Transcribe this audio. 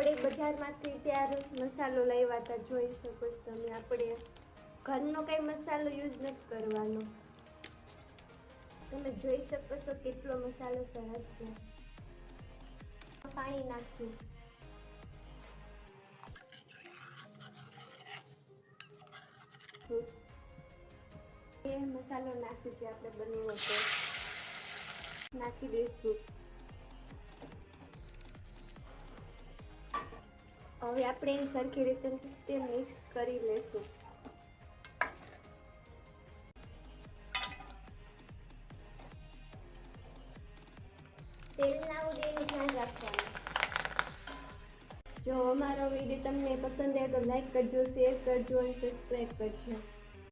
આપણે બજારમાંથી ત્યારે મસાલો લાવ્યા હતા, જોઈ શકો છો તમે. આપણે ઘરનો કઈ મસાલો યુઝ નથી કરવાનો. તમે જોઈ શકો છો કેટલો મસાલો સરસ છે. પાણી નાખશું. એ મસાલો નાખ્યો છે આપણે બનાવ્યો તો નાખી દઈશું. હવે આપણે એને સરખી રીતે મિક્સ કરી લેશું. તેલ ના ઉડે એનું ધ્યાન રાખવાનું. જો અમારો વિડીયો તમને પસંદ આવે તો લાઈક કરજો, શેર કરજો અને સબસ્ક્રાઈબ કરજો.